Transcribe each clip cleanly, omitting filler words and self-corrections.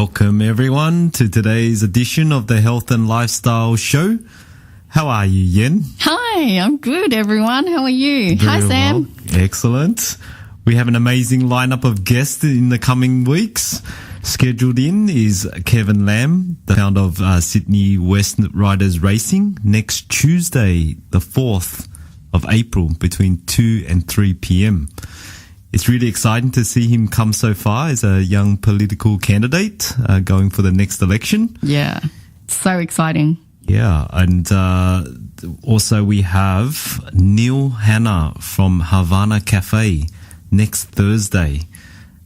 Welcome everyone to today's edition of the Health and Lifestyle Show. How are you, Yen? Hi, I'm good, everyone. How are you? Hi, Sam. Well. Excellent. We have an amazing lineup of guests in the coming weeks. Scheduled in is Kevin Lamb, the founder of Sydney West Riders Racing, next Tuesday, the 4th of April, between 2 and 3 p.m. It's really exciting to see him come so far as a young political candidate going for the next election. Yeah, so exciting. Yeah, and also we have Neil Hanna from Havana Cafe next Thursday.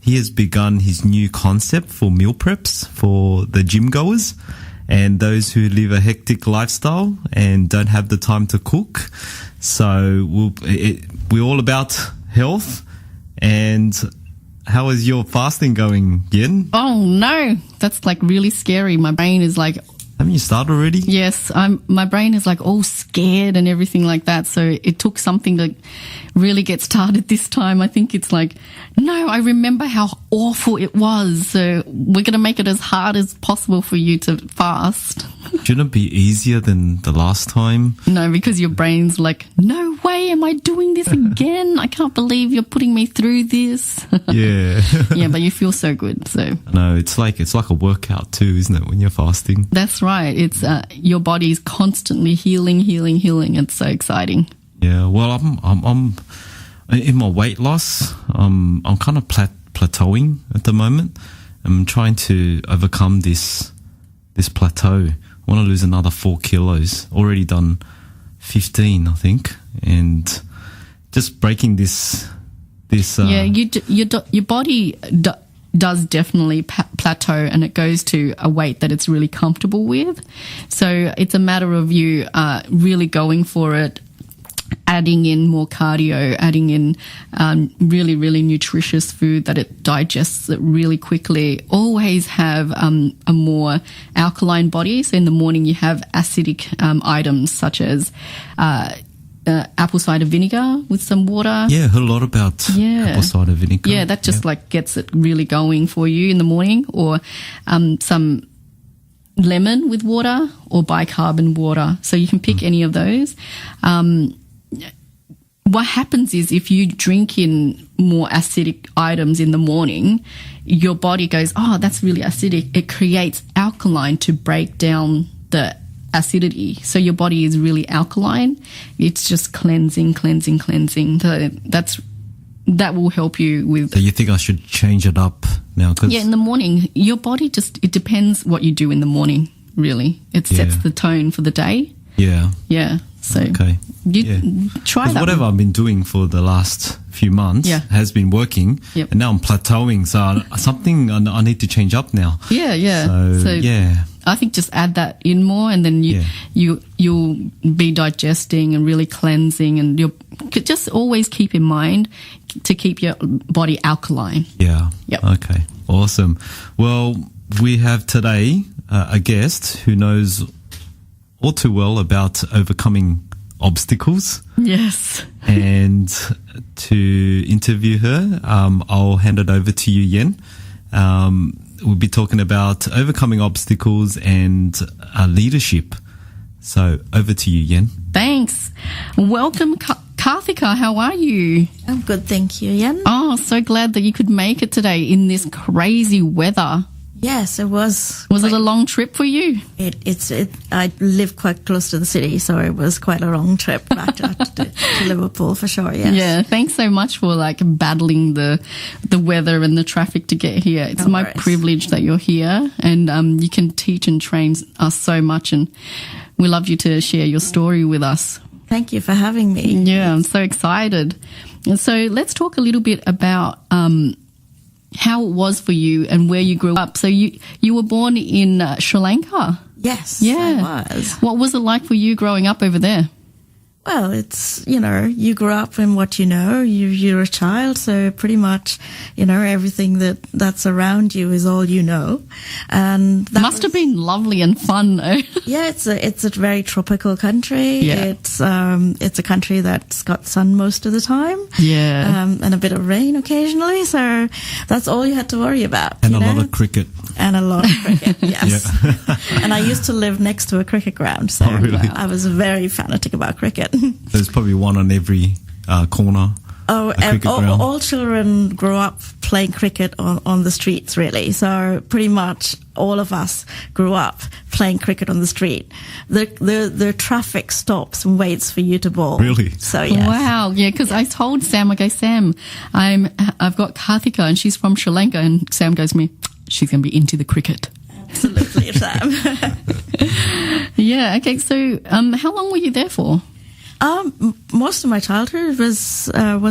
He has begun his new concept for meal preps for the gym goers and those who live a hectic lifestyle and don't have the time to cook. So we're all about health. And how is your fasting going, Yen? Oh, no. That's like really scary. My brain is like... Haven't you started already? Yes. My brain is like all scared and everything like that. So it took something to really get started this time. I think it's like, no, I remember how awful it was. So we're going to make it as hard as possible for you to fast. Shouldn't it be easier than the last time? No, because your brain's like, no way, am I doing this again? I can't believe you're putting me through this. Yeah. Yeah, but you feel so good. So no, it's like a workout too, isn't it, when you're fasting? That's right. It's your body's constantly healing. It's so exciting. Yeah. Well, I'm in my weight loss. I'm kind of plateauing at the moment. I'm trying to overcome this plateau. I want to lose another 4 kilos. Already done 15, I think, and just breaking this. Yeah, your body does definitely plateau, and it goes to a weight that it's really comfortable with. So it's a matter of you really going for it, adding in more cardio, adding in really, really nutritious food that it digests it really quickly. Always have a more alkaline body. So in the morning you have acidic items such as apple cider vinegar with some water. Yeah, I heard a lot about apple cider vinegar. Yeah, that just like gets it really going for you in the morning. Or some lemon with water or bicarbonate water. So you can pick any of those. What happens is if you drink in more acidic items in the morning, your body goes, oh, that's really acidic. It creates alkaline to break down the acidity. So your body is really alkaline. It's just cleansing. So that will help you with... So you think I should change it up now? Yeah, in the morning, your body it depends what you do in the morning, really. It sets the tone for the day. Yeah. Yeah. So try that. Whatever I've been doing for the last few months has been working, and now I'm plateauing. So something I need to change up now. Yeah. So I think just add that in more, and then you'll be digesting and really cleansing, and you'll just always keep in mind to keep your body alkaline. Yeah. Yep. Okay. Awesome. Well, we have today a guest who knows all too well about overcoming obstacles. Yes. And to interview her, I'll hand it over to you, Yen. We'll be talking about overcoming obstacles and leadership. So over to you, Yen. Thanks. Welcome, Karthika. How are you? I'm good, thank you, Yen. Oh, so glad that you could make it today in this crazy weather. Yes, it was. Was it a long trip for you? I live quite close to the city, so it was quite a long trip back to Liverpool for sure. Yes. Yeah. Thanks so much for battling the weather and the traffic to get here. It's my privilege that you're here, and you can teach and train us so much, and we love you to share your story with us. Thank you for having me. Yeah, I'm so excited. And so let's talk a little bit about how it was for you and where you grew up. So you were born in Sri Lanka? Yes, yeah. I was. What was it like for you growing up over there? Well, it's, you grew up in what you know. You're a child, so pretty much, everything that's around you is all you know. And that must have been lovely and fun, though. Yeah, it's a very tropical country. Yeah. It's a country that's got sun most of the time. Yeah. And a bit of rain occasionally, so that's all you had to worry about. And a lot of cricket. And a lot of cricket, yes. And I used to live next to a cricket ground, so really? I was very fanatic about cricket. There's probably one on every corner. Oh, and all children grow up playing cricket on the streets, really. So pretty much all of us grew up playing cricket on the street. The traffic stops and waits for you to bowl. Really? So yes. Wow, yeah, because I told Sam, okay, Sam, I've got Karthika and she's from Sri Lanka, and Sam goes to me, she's going to be into the cricket. Absolutely, Sam. Yeah, okay, so how long were you there for? Most of my childhood was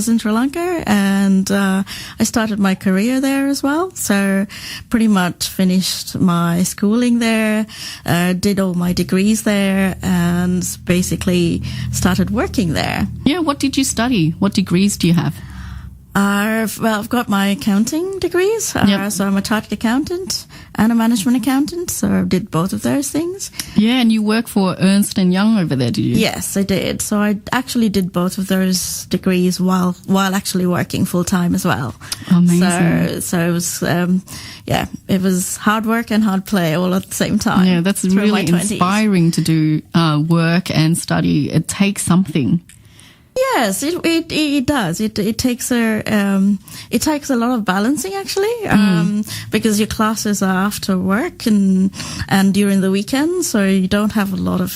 in Sri Lanka, and I started my career there as well. So pretty much finished my schooling there, did all my degrees there, and basically started working there. Yeah, what did you study? What degrees do you have? I've got my accounting degrees. So I'm a chartered accountant and a management accountant. So I did both of those things. Yeah, and you work for Ernst & Young over there, did you? Yes, I did. So I actually did both of those degrees while actually working full time as well. Amazing. So it was, it was hard work and hard play all at the same time. Yeah, that's really inspiring to do work and study. It takes something. Yes, it does. It takes a lot of balancing actually, because your classes are after work and during the weekend, so you don't have a lot of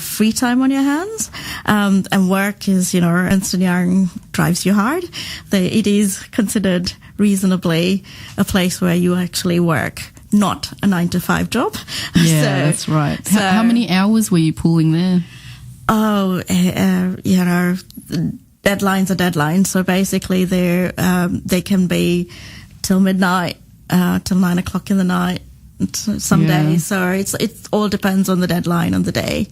free time on your hands. And work is, Ernst & Young drives you hard. It is considered reasonably a place where you actually work, not a 9-to-5 job. Yeah, that's right. So, how many hours were you pulling there? Oh, deadlines are deadlines. So basically, they can be till midnight, till 9 o'clock in the night. Some days, so it all depends on the deadline on the day,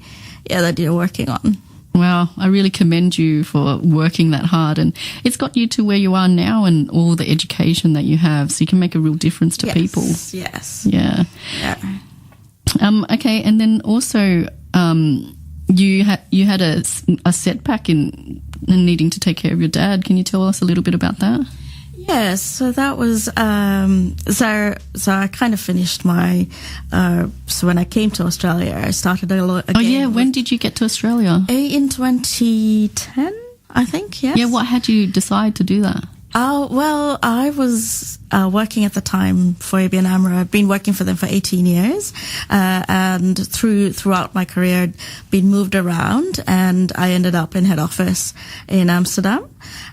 that you're working on. Wow, I really commend you for working that hard, and it's got you to where you are now and all the education that you have, so you can make a real difference to people. Yes. Yeah. Okay, and then also. You had a setback in needing to take care of your dad. Can you tell us a little bit about that? Yes, so that was so I kind of finished my so when I came to Australia, I started again. Oh yeah, when did you get to Australia? In 2010, I think. Yes. Yeah, what had you decide to do that? Well, I was working at the time for ABN AMRO. I've been working for them for 18 years, and throughout my career, I'd been moved around, and I ended up in head office in Amsterdam.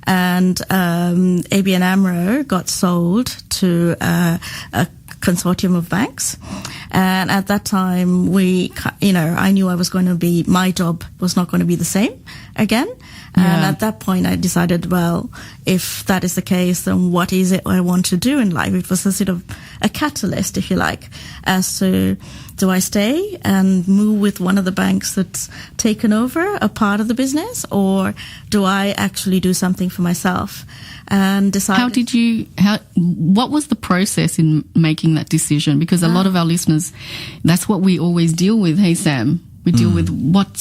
And ABN AMRO got sold to a consortium of banks. And at that time, I knew my job was not going to be the same again. And at that point, I decided, well, if that is the case, then what is it I want to do in life? It was a sort of a catalyst, if you like, as to, do I stay and move with one of the banks that's taken over a part of the business, or do I actually do something for myself? And decided. What was the process in making that decision? Because a lot of our listeners, that's what we always deal with. Hey, Sam, we deal with what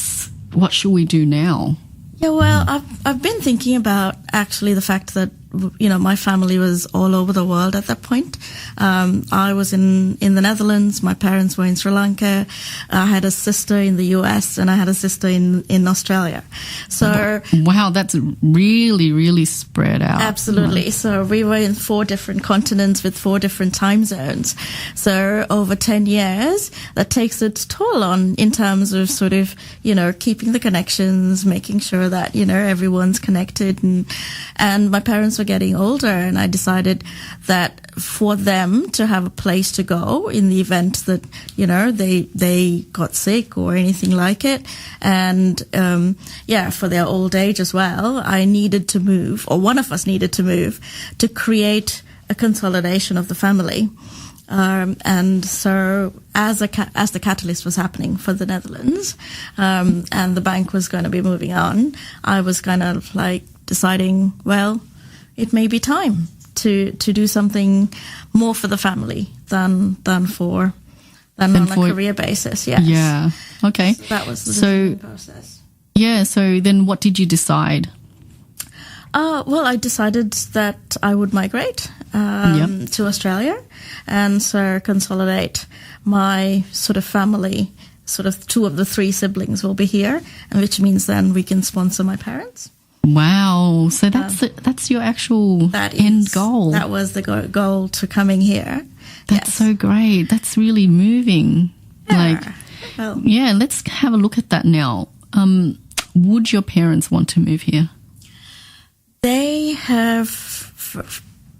should we do now? Yeah, well, I've been thinking about actually the fact that, my family was all over the world at that point. I was in the Netherlands. My parents were in Sri Lanka. I had a sister in the US, and I had a sister in Australia. So wow, that's really, really spread out. Absolutely. Right. So we were in 4 different continents with 4 different time zones. So over 10 years, that takes its toll in terms of sort of, keeping the connections, making sure that, everyone's connected. And my parents were getting older, and I decided that for them to have a place to go in the event that, they got sick or anything like it. And, for their old age as well, I needed to move, or one of us needed to move, to create a consolidation of the family. And so as the catalyst was happening for the Netherlands, and the bank was going to be moving on, I was kind of like deciding, well, it may be time to do something more for the family than on a career basis. Yes. Yeah. Okay. So that was the decision process. Yeah. So then what did you decide? Well, I decided that I would migrate to Australia and so consolidate my sort of family. Sort of 2 of the 3 siblings will be here, and which means then we can sponsor my parents. Wow. So that's your actual end goal. That was the goal to coming here. That's so great. That's really moving. Yeah. Let's have a look at that now. Would your parents want to move here? They have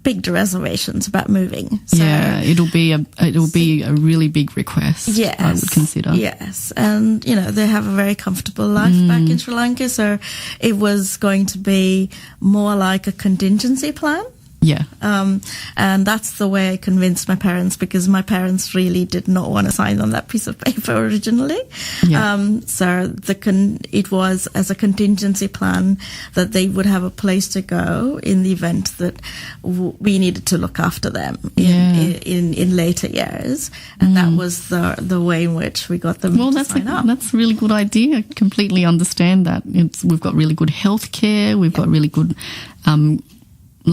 big reservations about moving. So it'll be a really big request. Yes, I would consider. Yes, and they have a very comfortable life back in Sri Lanka, so it was going to be more like a contingency plan. Yeah. And that's the way I convinced my parents, because my parents really did not want to sign on that piece of paper originally. Yeah. So it was as a contingency plan that they would have a place to go in the event that we needed to look after them in later years. And that was the way in which we got them to sign up. That's a really good idea. I completely understand that. We've got really good health care. We've got really good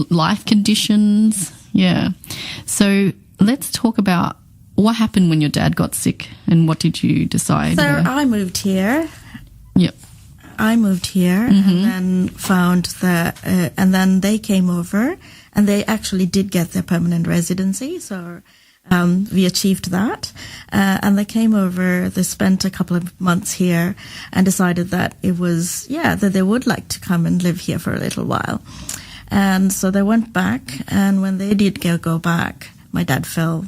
life conditions. Yeah. So let's talk about what happened when your dad got sick and what did you decide? So I moved here. Yep. I moved here and then found that, and then they came over and they actually did get their permanent residency. So we achieved that. And they came over, they spent a couple of months here and decided that that they would like to come and live here for a little while. And so they went back, and when they did go back, my dad fell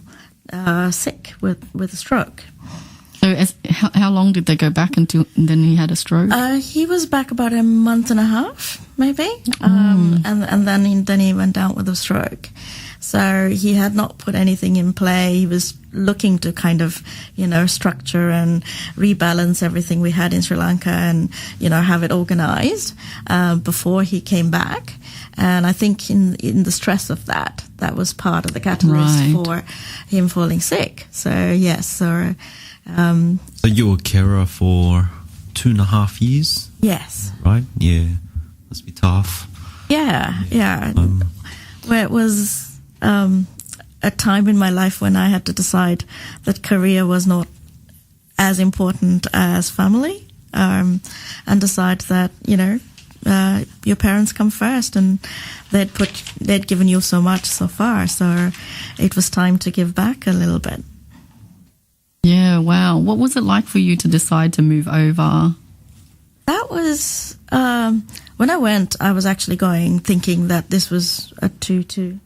sick with a stroke. So how long did they go back until then he had a stroke? He was back about a month and a half, maybe, and then he went down with a stroke. So he had not put anything in play. He was looking to kind of, structure and rebalance everything we had in Sri Lanka and, have it organized before he came back. And I think in the stress of that was part of the catalyst for him falling sick. So, yes. So you were a carer for 2.5 years? Yes. Right? Yeah. Must be tough. Yeah. Where it was a time in my life when I had to decide that career was not as important as family, and decide that, your parents come first, and they'd given you so much so far, so it was time to give back a little bit. Yeah, wow. What was it like for you to decide to move over? That was when I went, I was actually thinking that this was a 2 to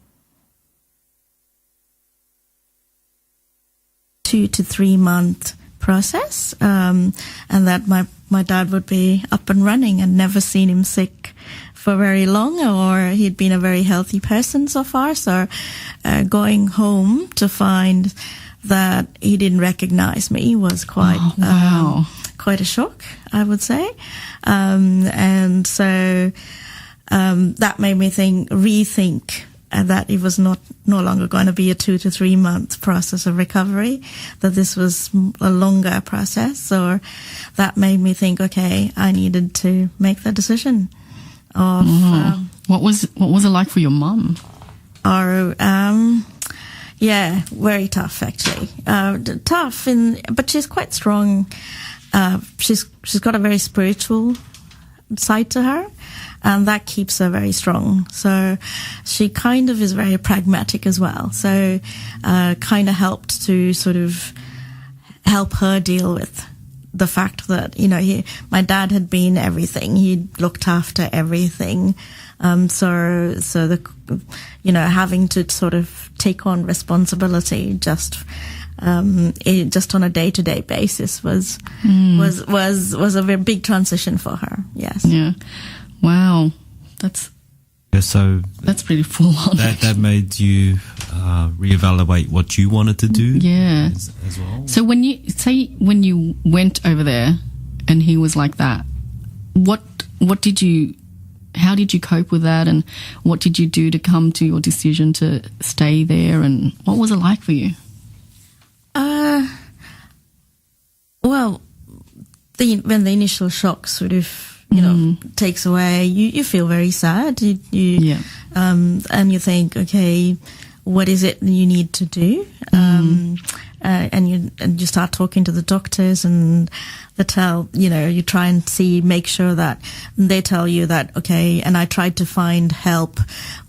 3 month process, and that my dad would be up and running, and never seen him sick for very long, or he'd been a very healthy person so far. So going home to find that he didn't recognize me was quite a shock, I would say. And so that made me rethink that it was no longer going to be a 2 to 3 month process of recovery, that this was a longer process. So that made me think, okay, I needed to make the decision of what was it like for your mum? Yeah, very tough actually. Tough but she's quite strong. She's got a very spiritual side to her, and that keeps her very strong. So she kind of is very pragmatic as well. So kind of helped to sort of help her deal with the fact that, my dad had been everything. He'd looked after everything. So having to sort of take on responsibility just on a day-to-day basis was a very big transition for her. Yes. Yeah. Wow. That's pretty full on. That made you reevaluate what you wanted to do. Yeah. As well. So when you went over there and he was like that, how did you cope with that, and what did you do to come to your decision to stay there, and what was it like for you? Well, when the initial shock sort of takes away, you feel very sad. And you think, okay, what is it you need to do? And you start talking to the doctors, and they tell, you try and make sure that they tell you that, okay, and I tried to find help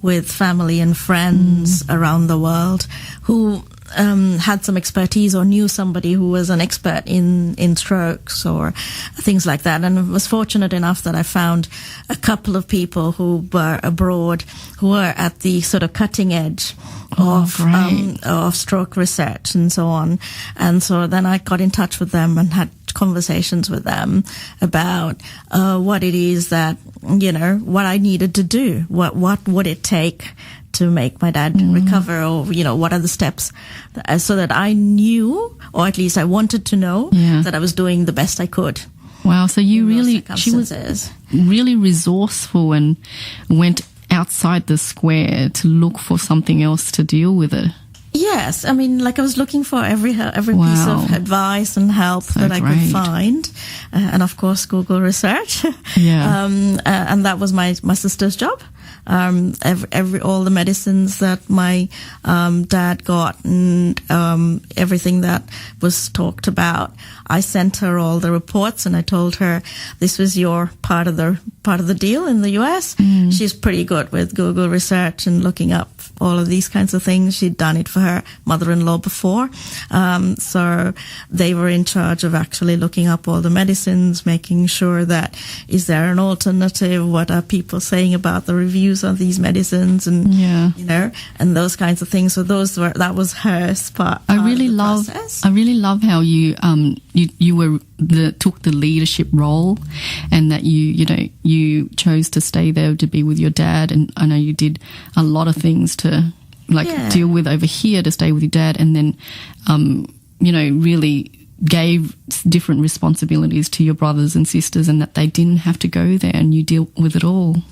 with family and friends around the world who had some expertise or knew somebody who was an expert in strokes or things like that. And I was fortunate enough that I found a couple of people who were abroad who were at the sort of cutting edge of stroke research and so on. And so then I got in touch with them and had conversations with them about what it is that, what I needed to do. What would it take to make my dad recover, or, what are the steps, so that I knew, or at least I wanted to know, that I was doing the best I could. Wow. So she was really resourceful and went outside the square to look for something else to deal with it. Yes, I mean, I was looking for every piece of advice and help that I could find, and of course Google research. And that was my sister's job. All the medicines that my dad got and everything that was talked about, I sent her all the reports, and I told her this was your part of the deal in the US. She's pretty good with Google research and looking up all of these kinds of things. She'd done it for her mother-in-law before, so they were in charge of actually looking up all the medicines, making sure that is there an alternative, what are people saying about the reviews of these medicines, and and those kinds of things. So that was her part. I really love how you took the leadership role, and that you chose to stay there to be with your dad. And I know you did a lot of things to deal with over here to stay with your dad, and then really gave different responsibilities to your brothers and sisters, and that they didn't have to go there, and you deal with it all.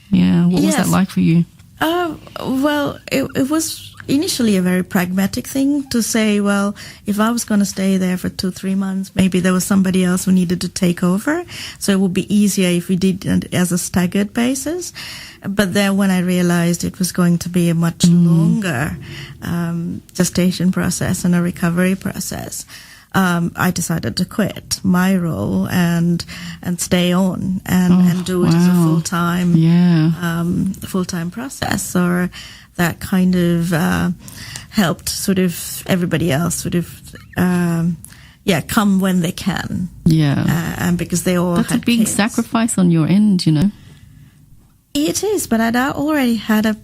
What was that like for you? Well, it was initially a very pragmatic thing to say, well, if I was going to stay there for 2-3 months, maybe there was somebody else who needed to take over. So it would be easier if we did it as a staggered basis. But then when I realized it was going to be a much longer gestation process and a recovery process, I decided to quit my role and stay on and do it as a full-time process. So that kind of helped sort of everybody else sort of come when they can. And because they all that's had a big kids. Sacrifice on your end, It is, but I'd already had a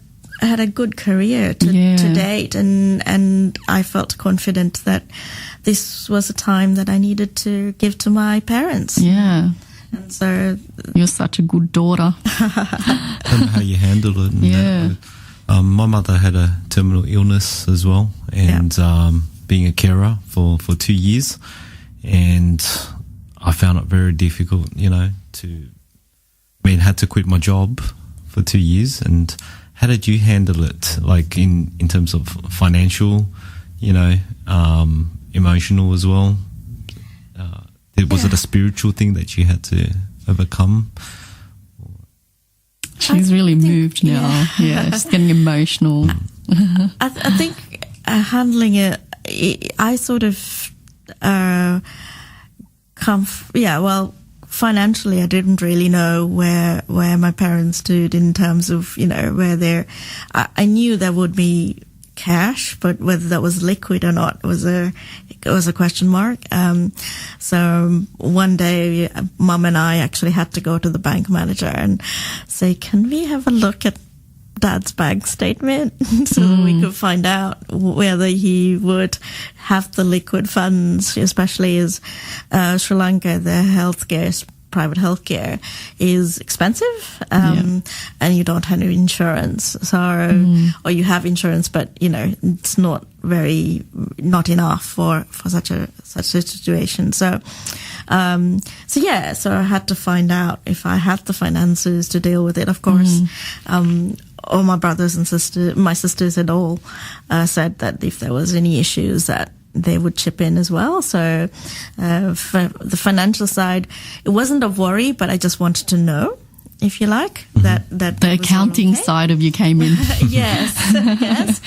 good career to date, and I felt confident that this was a time that I needed to give to my parents. And so you're such a good daughter. And how you handled it. My mother had a terminal illness as well, and being a carer for 2 years, and I found it very difficult, had to quit my job for 2 years. And how did you handle it, like in terms of financial, emotional as well? Was it a spiritual thing that you had to overcome? She's really moved now. She's getting emotional. I think handling it, I sort of financially, I didn't really know where my parents stood in terms of, where they're. I knew there would be cash, but whether that was liquid or not was a question mark. So one day, Mum and I actually had to go to the bank manager and say, "Can we have a look at Dad's bank statement so we could find out whether he would have the liquid funds," especially as Sri Lanka, the private healthcare is expensive, and you don't have any insurance. So, or you have insurance, but it's not enough for such a situation. So I had to find out if I had the finances to deal with it. Of course, all my brothers and my sisters had all said that if there was any issues, that they would chip in as well. So for the financial side, it wasn't a worry, but I just wanted to know, if you like, that the accounting side of you came in. Yes.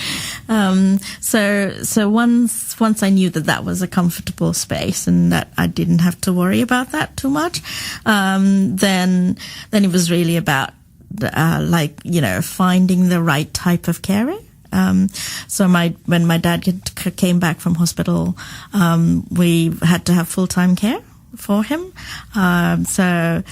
So once I knew that was a comfortable space and that I didn't have to worry about that too much, then it was really about finding the right type of carer. So when my dad came back from hospital, we had to have full-time care for him. So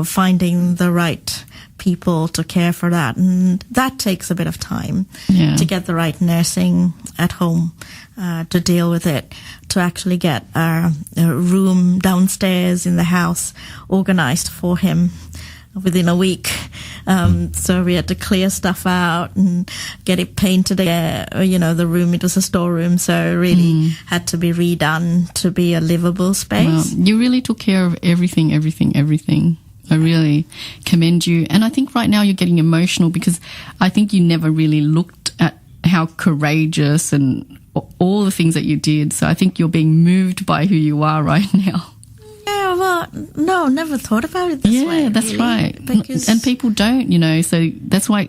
finding the right people to care for that, and that takes a bit of time to get the right nursing at home to deal with it, to actually get a room downstairs in the house organized for him within a week. So we had to clear stuff out and get it painted again. The room, it was a storeroom, so really had to be redone to be a livable space. Well, you really took care of everything. I really commend you. And I think right now you're getting emotional because I think you never really looked at how courageous and all the things that you did. So I think you're being moved by who you are right now. Yeah, well, no, never thought about it this way. Yeah, that's really, right. because And people don't, so that's why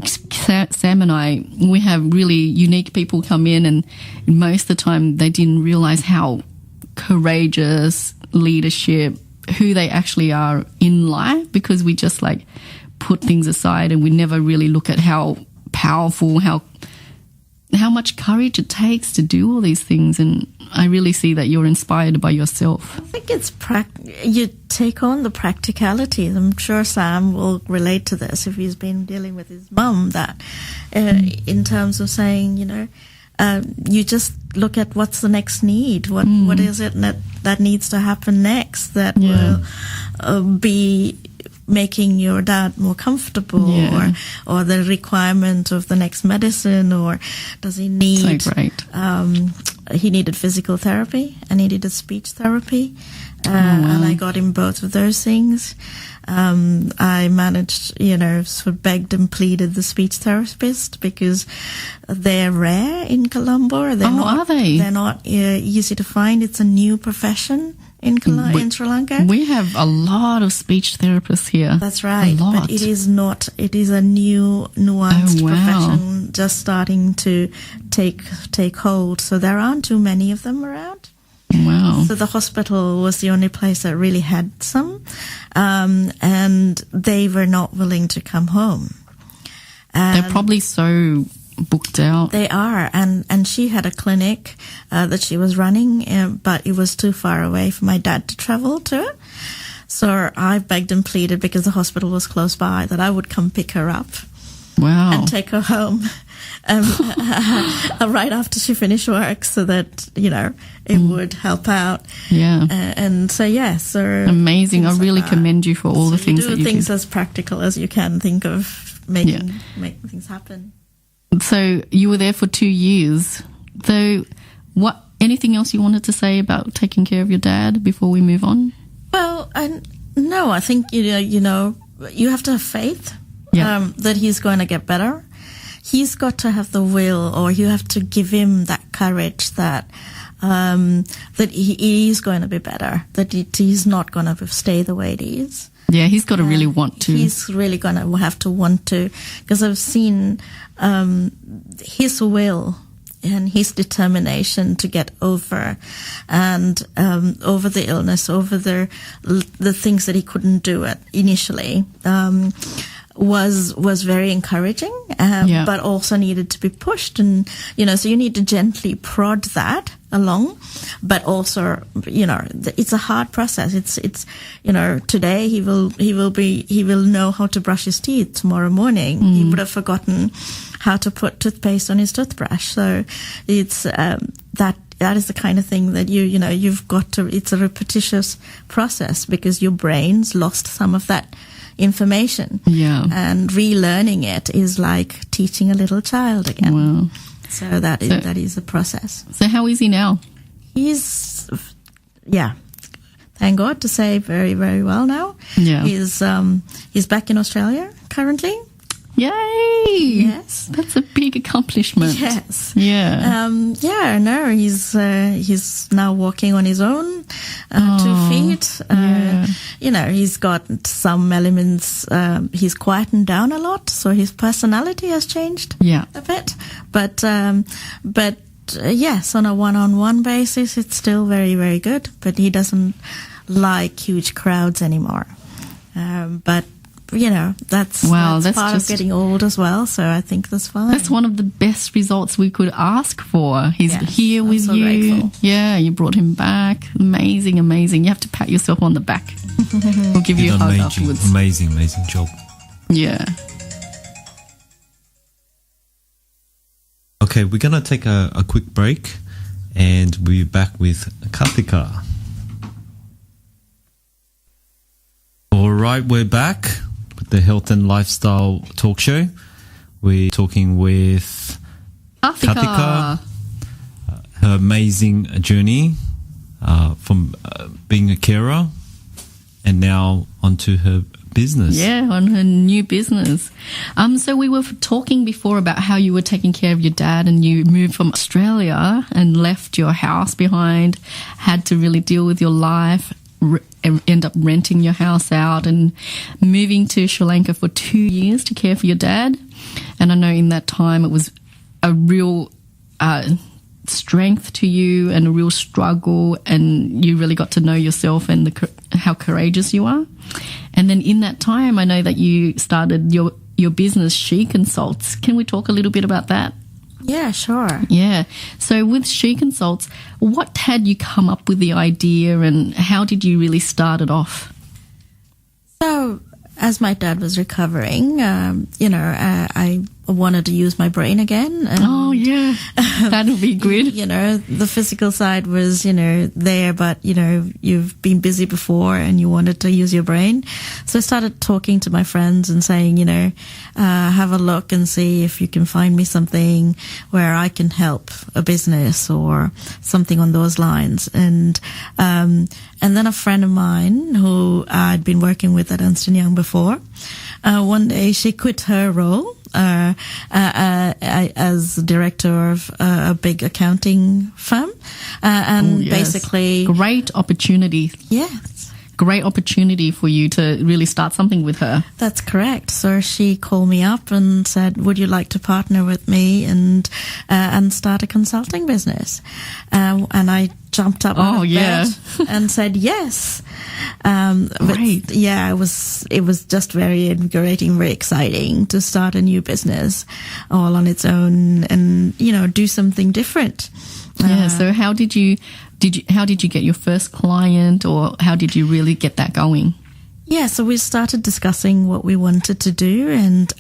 Sam and I, we have really unique people come in, and most of the time they didn't realize how courageous, leadership, who they actually are in life, because we just put things aside and we never really look at how powerful, how much courage it takes to do all these things. And I really see that you're inspired by yourself. I think it's you take on the practicalities. I'm sure Sam will relate to this if he's been dealing with his mum, that in terms of saying, you just look at what's the next need, what is it that needs to happen next that will be making your dad more comfortable, or the requirement of the next medicine, or does he need he needed physical therapy and he needed speech therapy, and I got him both of those things. I managed, begged and pleaded the speech therapist, because they're rare in Colombo. Are they? They're not easy to find. It's a new profession in Sri Lanka. We have a lot of speech therapists here. That's right. A lot. But it is not. It is a new, nuanced profession just starting to take hold. So there aren't too many of them around. Wow. So the hospital was the only place that really had some, and they were not willing to come home. They're probably so booked out. They are, and she had a clinic that she was running, but it was too far away for my dad to travel to. So I begged and pleaded, because the hospital was close by, that I would come pick her up. Wow. And take her home right after she finished work, so that, it would help out. Yeah. And so, so... Amazing. I really commend you for all the things that you do. Do things as practical as you can think of, make things happen. So you were there for 2 years. So anything else you wanted to say about taking care of your dad before we move on? Well, no, I think, you have to have faith. That he's going to get better. He's got to have the will, or you have to give him that courage that he is going to be better, that he's not going to stay the way it is. Yeah, he's got to really want to. He's really going to have to want to, because I've seen his will and his determination to get over the illness, over the things that he couldn't do initially. Was very encouraging, but also needed to be pushed, and so you need to gently prod that along, but also it's a hard process. It's today he will know how to brush his teeth. Tomorrow morning he would have forgotten how to put toothpaste on his toothbrush. So it's that is the kind of thing that you've got to. It's a repetitious process, because your brain's lost some of that information. Yeah. And relearning it is like teaching a little child again. Wow. So that is a process. So how is he now? He's, thank God to say, very, very well now. Yeah. He's back in Australia currently. Yay! Yes. That's a big accomplishment. Yes. Yeah. He's now walking on his own, 2 feet. He's got some elements. He's quietened down a lot, so his personality has changed a bit. But yes, on a one-on-one basis, it's still very, very good. But he doesn't like huge crowds anymore. But that's part of getting old as well. So I think that's fine. That's one of the best results we could ask for. He's here with so you. Grateful. Yeah, you brought him back. Amazing. You have to pat yourself on the back. We'll give you a hug afterwards. Amazing job. Yeah. Okay, we're going to take a quick break and we'll be back with Karthika. All right, we're back with the Health and Lifestyle Talk Show. We're talking with Karthika, her amazing journey from being a carer and now onto her business. Yeah, on her new business. So we were talking before about how you were taking care of your dad and you moved from Australia and left your house behind, had to really deal with your life, end up renting your house out and moving to Sri Lanka for 2 years to care for your dad. And I know in that time it was a real strength to you and a real struggle, and you really got to know yourself and how courageous you are. And then in that time, I know that you started your business, She Consults. Can we talk a little bit about that? Yeah, sure. Yeah. So with She Consults, what had you come up with the idea and how did you really start it off? So as my dad was recovering, I wanted to use my brain again. That would be good. The physical side was, there, but, you've been busy before and you wanted to use your brain. So I started talking to my friends and saying, have a look and see if you can find me something where I can help a business or something on those lines. And then a friend of mine who I'd been working with at Ernst & Young before, one day she quit her role as director of a big accounting firm, and basically great opportunity. Yes. Great opportunity for you to really start something with her. That's correct. So she called me up and said, "Would you like to partner with me and start a consulting business?" And I jumped up out of bed and said yes. Great. But it was just very invigorating, very exciting to start a new business all on its own and do something different. Yeah. So how did you get your first client, or how did you really get that going? Yeah, so we started discussing what we wanted to do, and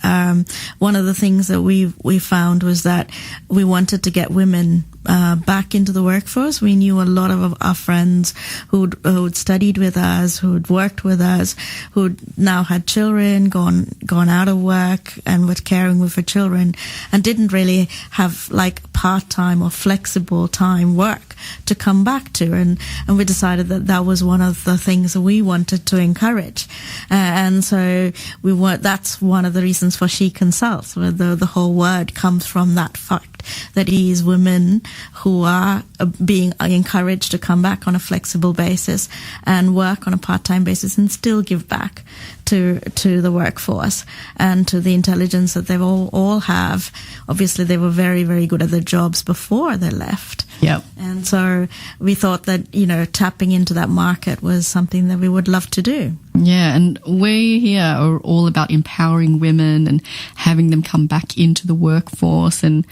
one of the things that we found was that we wanted to get women back into the workforce. We knew a lot of our friends who'd studied with us, who'd worked with us, who'd now had children, gone out of work and were caring with their children, and didn't really have like part-time or flexible time work to come back to. And we decided that was one of the things that we wanted to encourage. And so that's one of the reasons for She Consults, where the whole word comes from that fact that it is women who are being encouraged to come back on a flexible basis and work on a part-time basis and still give back to the workforce and to the intelligence that they all have. Obviously, they were very, very good at their jobs before they left. Yep. And so we thought that, tapping into that market was something that we would love to do. Yeah, and we here are all about empowering women and having them come back into the workforce and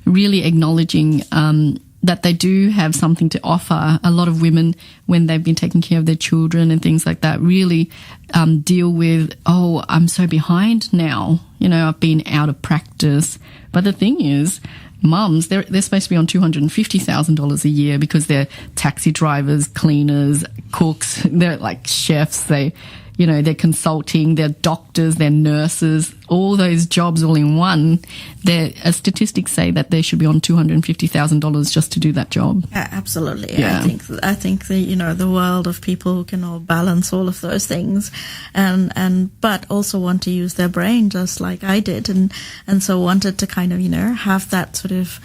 really acknowledging that they do have something to offer. A lot of women, when they've been taking care of their children and things like that, really deal with, I'm so behind now. I've been out of practice. But the thing is, mums, they're supposed to be on $250,000 a year because they're taxi drivers, cleaners, cooks. They're like chefs. They, they're consulting, they're doctors, they're nurses, all those jobs all in one. Statistics say that they should be on $250,000 just to do that job. Yeah, absolutely. Yeah. I think the world of people who can all balance all of those things, but also want to use their brain just like I did, and so wanted to kind of have that sort of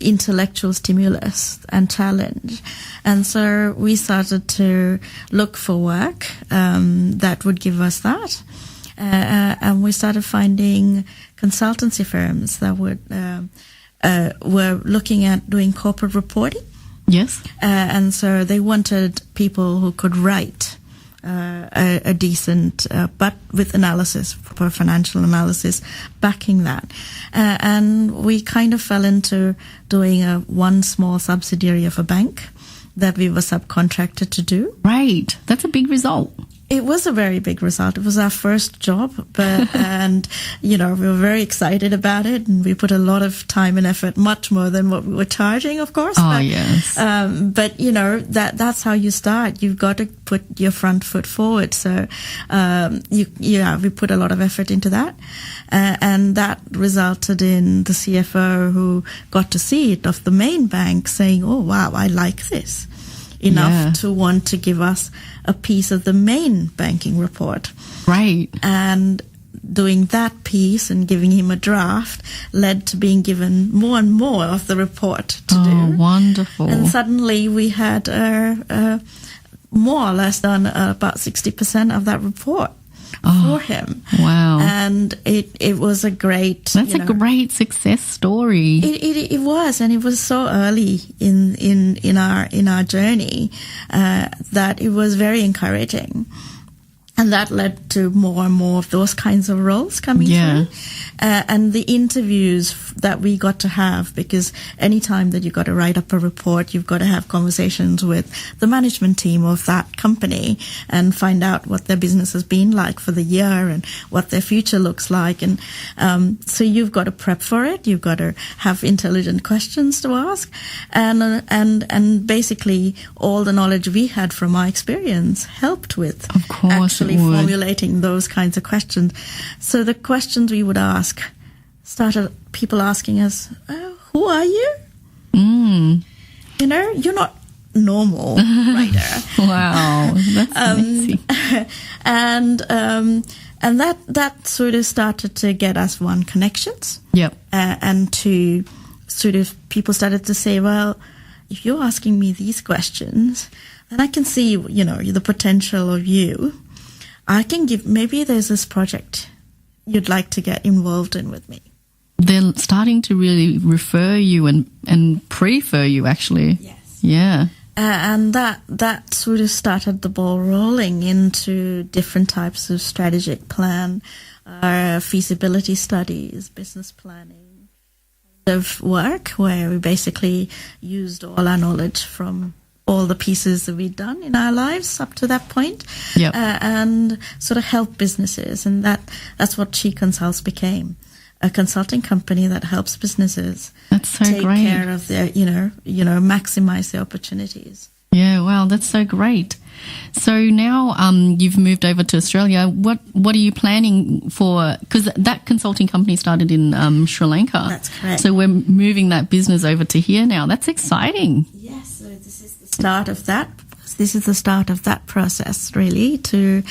intellectual stimulus and challenge. And so we started to look for work that would give us that. And we started finding consultancy firms that were looking at doing corporate reporting. Yes. And so they wanted people who could write a decent, but with analysis, proper financial analysis, backing that. And we kind of fell into doing one small subsidiary of a bank that we were subcontracted to do. Right. That's a big result. It was a very big result. It was our first job, and we were very excited about it, and we put a lot of time and effort, much more than what we were charging, of course. Oh, yes. But that's how you start. You've got to put your front foot forward. So, we put a lot of effort into that, and that resulted in the CFO, who got to see it, of the main bank, saying, "Oh, wow, I like this," enough to want to give us a piece of the main banking report. Right. And doing that piece and giving him a draft led to being given more and more of the report to do. Oh, wonderful. And suddenly we had more or less done about 60% of that report for him. Wow. And it was a great... That's a great success story. It was, and it was so early in our journey that it was very encouraging. And that led to more and more of those kinds of roles coming through. And the interviews that we got to have, because anytime that you've got to write up a report, you've got to have conversations with the management team of that company and find out what their business has been like for the year and what their future looks like. And so you've got to prep for it. You've got to have intelligent questions to ask. And basically all the knowledge we had from our experience helped with of course actually formulating those kinds of questions. So the questions we would ask started people asking us, who are you? You're not normal writer. Wow, that's amazing. And that sort of started to get us, one, connections. Yep. And two, sort of people started to say, well, if you're asking me these questions, then I can see, the potential of you. I can maybe there's this project you'd like to get involved in with me. They're starting to really refer you and prefer you, actually. Yes. Yeah. And that sort of started the ball rolling into different types of strategic plan, feasibility studies, business planning, of work where we basically used all our knowledge from all the pieces that we'd done in our lives up to that point, and sort of help businesses. And that's what She Consults became, a consulting company that helps businesses take care of their, maximize their opportunities. Yeah, wow, that's so great. So now you've moved over to Australia. What are you planning for? Because that consulting company started in Sri Lanka. That's correct. So we're moving that business over to here now. That's exciting. Yes, so this is the start of that. This is the start of that process, really, to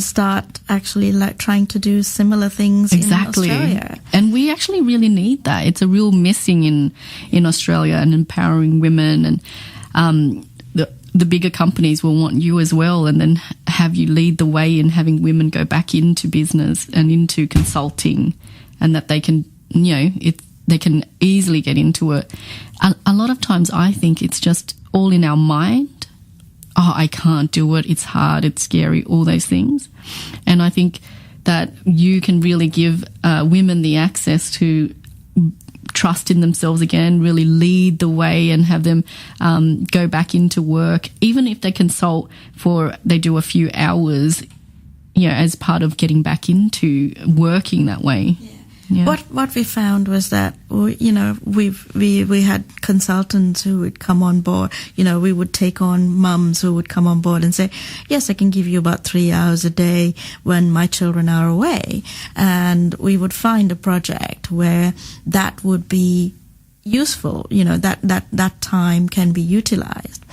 start actually trying to do similar things in Australia. And we actually really need that. It's a real missing in Australia, and empowering women, and the bigger companies will want you as well, and then have you lead the way in having women go back into business and into consulting, and that they can, they can easily get into it. A lot of times I think it's just all in our mind. Oh, I can't do it. It's hard. It's scary. All those things. And I think that you can really give women the access to trust in themselves again, really lead the way, and have them go back into work, even if they consult they do a few hours, as part of getting back into working that way. Yeah. What we found was that we had consultants who would come on board. We would take on mums who would come on board and say, yes, I can give you about 3 hours a day when my children are away, and we would find a project where that would be useful. That time can be utilized.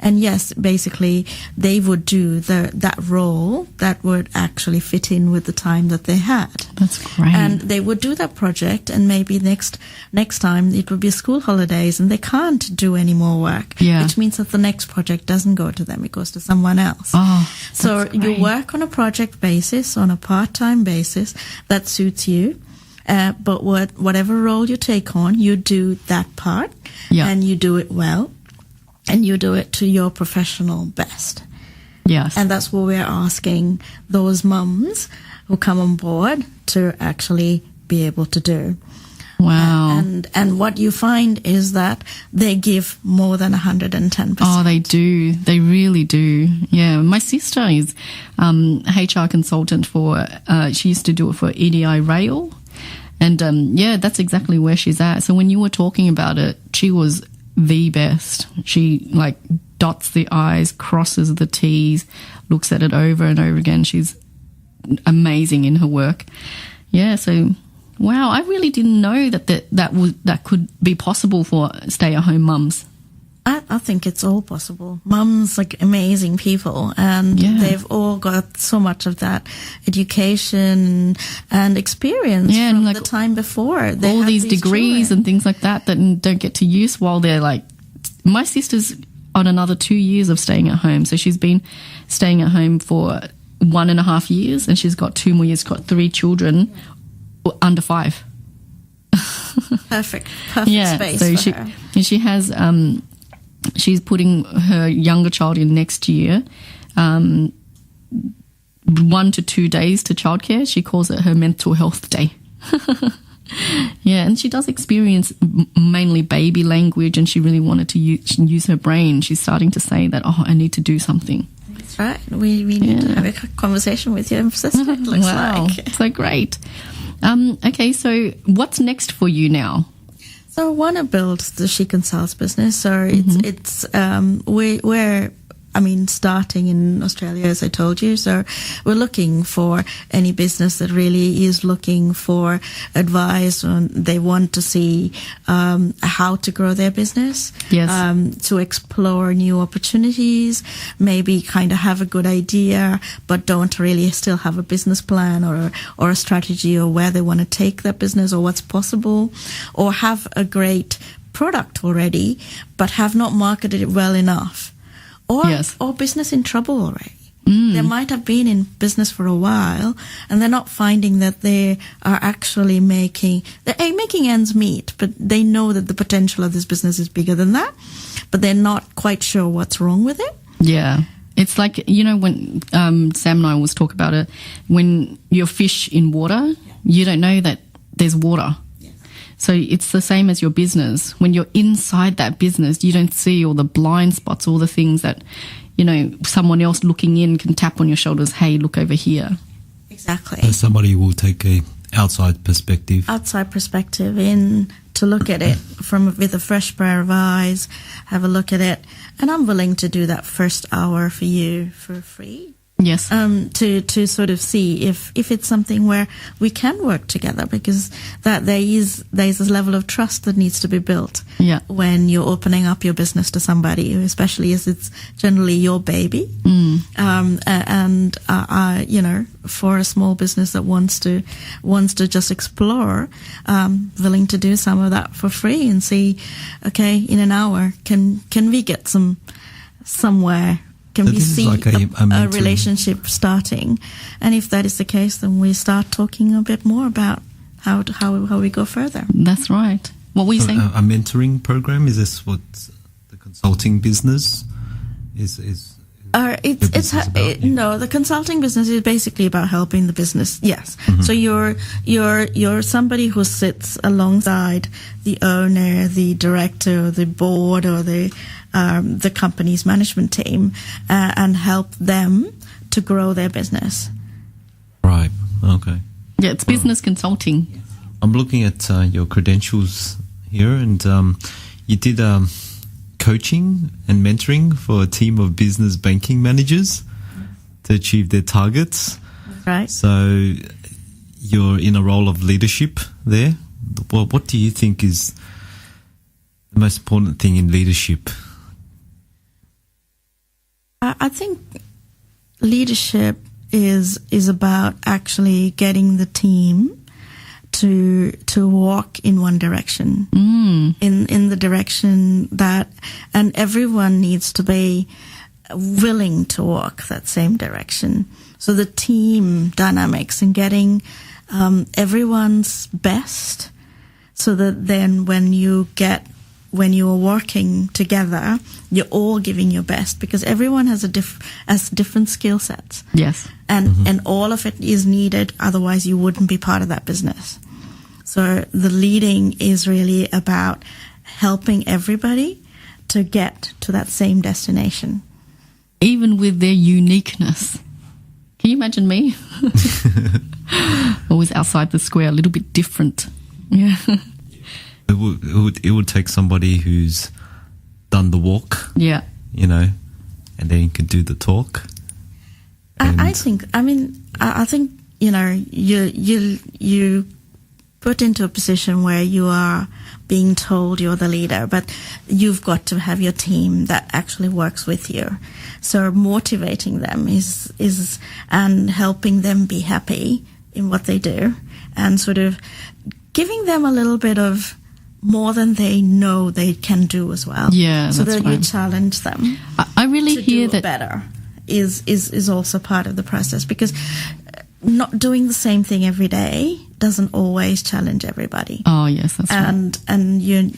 And yes, basically they would do that role that would actually fit in with the time that they had. That's great. And they would do that project, and maybe next time it would be school holidays and they can't do any more work. Yeah. Which means that the next project doesn't go to them, it goes to someone else. Oh, so that's great. you work on a project basis, on a part-time basis that suits you. But whatever role you take on, you do that part, and you do it well, and you do it to your professional best. Yes. And that's what we're asking those mums who come on board to actually be able to do. Wow. And what you find is that they give more than 110%. Oh, they do. They really do. Yeah. My sister is HR consultant for, she used to do it for EDI Rail. And, that's exactly where she's at. So when you were talking about it, she was the best. She dots the I's, crosses the T's, looks at it over and over again. She's amazing in her work. Yeah. So, wow. I really didn't know that could be possible for stay-at-home mums. I think it's all possible. Mums are amazing people, and they've all got so much of that education and experience from the time before. They all have these degrees children. and things like that don't get to use while they're my sister's on another 2 years of staying at home. So she's been staying at home for 1.5 years, and she's got 2 more years, got 3 children under 5. Perfect space for her. And she has... she's putting her younger child in next year, 1 to 2 days to childcare. She calls it her mental health day. Yeah, and she does experience mainly baby language, and she really wanted to use her brain. She's starting to say that, I need to do something. That's right. We need to have a conversation with your sister, it looks like. So great. Okay, so what's next for you now? So I want to build the She Consults business. So we're starting in Australia, as I told you. So we're looking for any business that really is looking for advice, and they want to see how to grow their business, to explore new opportunities, maybe kind of have a good idea, but don't really still have a business plan or a strategy, or where they want to take their business, or what's possible, or have a great product already, but have not marketed it well enough. Or business in trouble already. They might have been in business for a while, and they're not finding that they are actually making ends meet, but they know that the potential of this business is bigger than that, but they're not quite sure what's wrong with it. Yeah. It's like, when Sam and I always talk about it, when you're fish in water, you don't know that there's water. So it's the same as your business. When you're inside that business, you don't see all the blind spots, all the things that, someone else looking in can tap on your shoulders. Hey, look over here. Exactly. So somebody will take a outside perspective in to look at it with a fresh pair of eyes, have a look at it. And I'm willing to do that first hour for you for free. Yes. To sort of see if it's something where we can work together, because that there's a level of trust that needs to be built when you're opening up your business to somebody, especially as it's generally your baby. For a small business that wants to just explore, willing to do some of that for free and see, okay, in an hour, can we get somewhere? Can we see a relationship starting? And if that is the case, then we start talking a bit more about how we go further. That's right. What were you saying? A mentoring program, is this what the consulting business is? No, the consulting business is basically about helping the business. Yes. Mm-hmm. So you're somebody who sits alongside the owner, the director, the board, or the company's management team, and help them to grow their business. Right. Okay. Yeah, it's business consulting. I'm looking at your credentials here, and you did coaching and mentoring for a team of business banking managers to achieve their targets. Right. So you're in a role of leadership there. What do you think is the most important thing in leadership? I think leadership is about actually getting the team to walk in one direction, in the direction that, and everyone needs to be willing to walk that same direction. So the team dynamics and getting everyone's best, so that then when you're working together, you're all giving your best, because everyone has different skill sets. Yes. And all of it is needed, otherwise you wouldn't be part of that business. So the leading is really about helping everybody to get to that same destination. Even with their uniqueness. Can you imagine me? Always outside the square, a little bit different. Yeah. It would take somebody who's done the walk, Yeah. and then you can do the talk. I think you put into a position where you are being told you're the leader, but you've got to have your team that actually works with you. So motivating them is and helping them be happy in what they do, and sort of giving them a little bit of more than they know they can do as well. Yeah, so that's that right. you challenge them. I really to hear do that it better is also part of the process, because not doing the same thing every day doesn't always challenge everybody. Oh yes, that's right. And you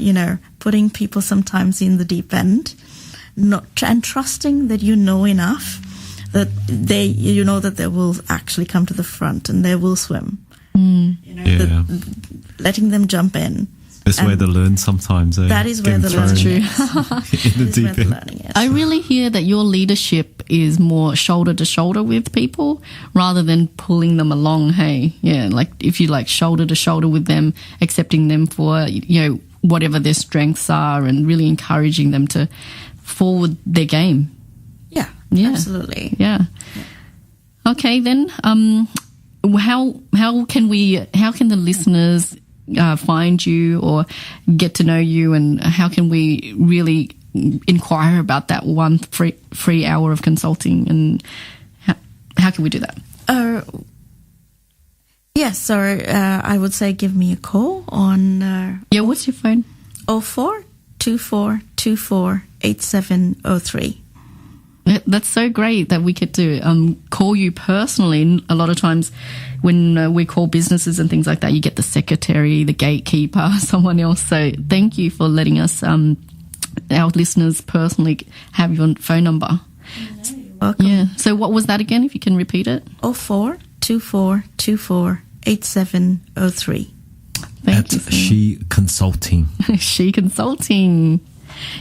putting people sometimes in the deep end, and trusting that you know enough that they will actually come to the front and they will swim. Letting them jump in. That's where they learn sometimes. That is where the learning is. In the deep end. I really hear that your leadership is more shoulder to shoulder with people rather than pulling them along. Hey, yeah, like if you like shoulder to shoulder with them, accepting them for, whatever their strengths are and really encouraging them to forward their game. Yeah, absolutely. Yeah. Okay, then, how can the listeners find you or get to know you, and how can we really inquire about that one free hour of consulting, and how can we do that? Yes, so I would say give me a call on what's your phone? 04 24 24 8703. That's so great that we get to call you personally. A lot of times when we call businesses and things like that, you get the secretary, the gatekeeper, someone else. So thank you for letting us, our listeners, personally have your phone number. You're welcome. Yeah. So what was that again, if you can repeat it? 04 24 24 8703. Thank you. She Consulting. She Consulting.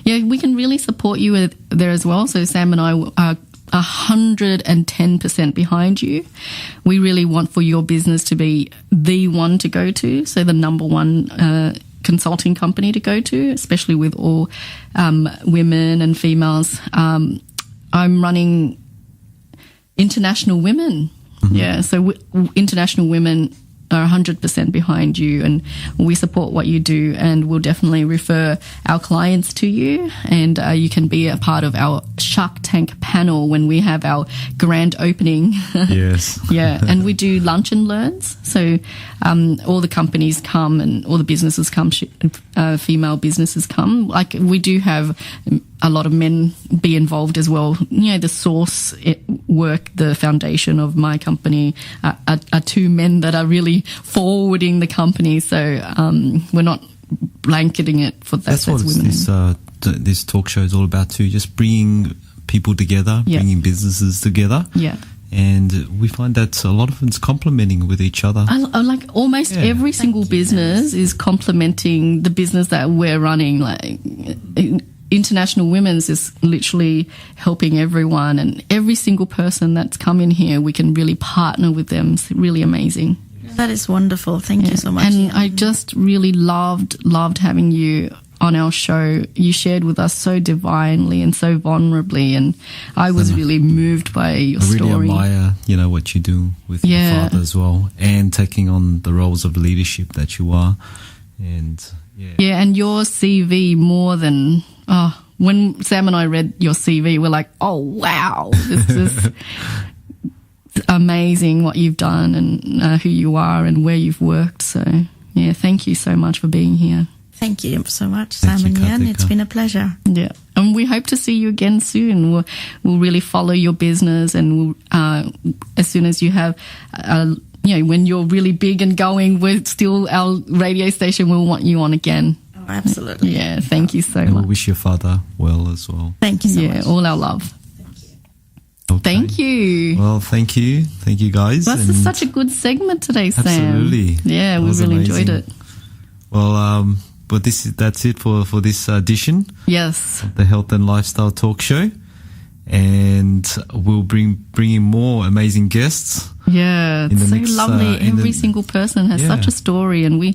Yeah, we can really support you there as well. So Sam and I are 110% behind you. We really want for your business to be the one to go to, so the number one consulting company to go to, especially with all women and females. I'm running International Women. Mm-hmm. Yeah, so International Women are 100% behind you, and we support what you do, and we'll definitely refer our clients to you, and you can be a part of our Shark Tank panel when we have our grand opening. Yes. Yeah, and we do lunch and learns, so all the companies come and all the businesses come, female businesses come. Like, we do have a lot of men be involved as well. The source work, the foundation of my company are two men that are really forwarding the company. So we're not blanketing it for that. That's what women. This talk show is all about too, just bringing people together, bringing businesses together. Yeah. And we find that a lot of it's complementing with each other. I like almost every single business is complementing the business that we're running. Like, International Women's is literally helping everyone, and every single person that's come in here, we can really partner with them. It's really amazing. That is wonderful. Thank you so much. And Ian. I just really loved having you on our show. You shared with us so divinely and so vulnerably, and I was really moved by your story. I really admire, what you do with your father as well, and taking on the roles of leadership that you are. And and your CV more than when Sam and I read your CV, we're like, oh wow, this is amazing what you've done and who you are and where you've worked. So thank you so much for being here. Thank you so much, Sam and Ian. It's been a pleasure. Yeah, and we hope to see you again soon. We'll really follow your business, and as soon as you have, when you're really big and going, we're still our radio station. We'll want you on again. Oh, absolutely. Yeah, thank you so and much. We'll wish your father well as well. Thank you so much. All our love. Okay. Thank you. Well, thank you guys. This is such a good segment today, Sam. Absolutely. Yeah, we really enjoyed it. Well, but that's it for this edition. Yes. Of the Health and Lifestyle Talk Show, and we'll bring in more amazing guests. Yeah, it's so lovely. Every single person has such a story, and we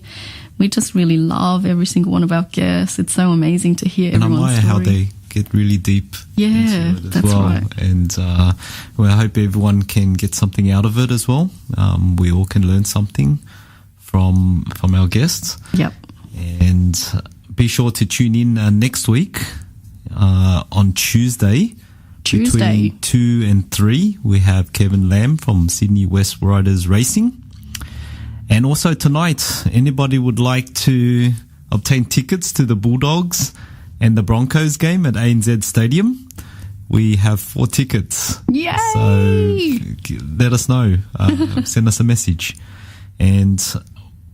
just really love every single one of our guests. It's so amazing to hear everyone's story. And I admire how they get really deep into it as that's well. right. And I hope everyone can get something out of it as well. We all can learn something from our guests. Yep. And be sure to tune in next week on Tuesday. Between 2 and 3, we have Kevin Lamb from Sydney West Riders Racing. And also tonight, anybody would like to obtain tickets to the Bulldogs and the Broncos game at ANZ Stadium, we have 4 tickets. Yay! So let us know. Send us a message. And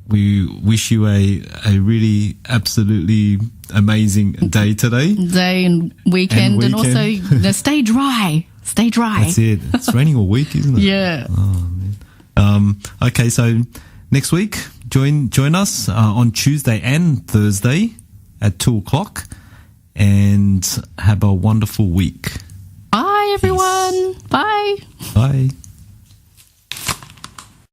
we wish you a really absolutely amazing day today. Day and weekend. And also stay dry. Stay dry. That's it. It's raining all week, isn't it? Yeah. Oh, man. Okay, so next week, join us on Tuesday and Thursday at 2:00, and have a wonderful week. Bye, everyone. Peace. Bye. Bye.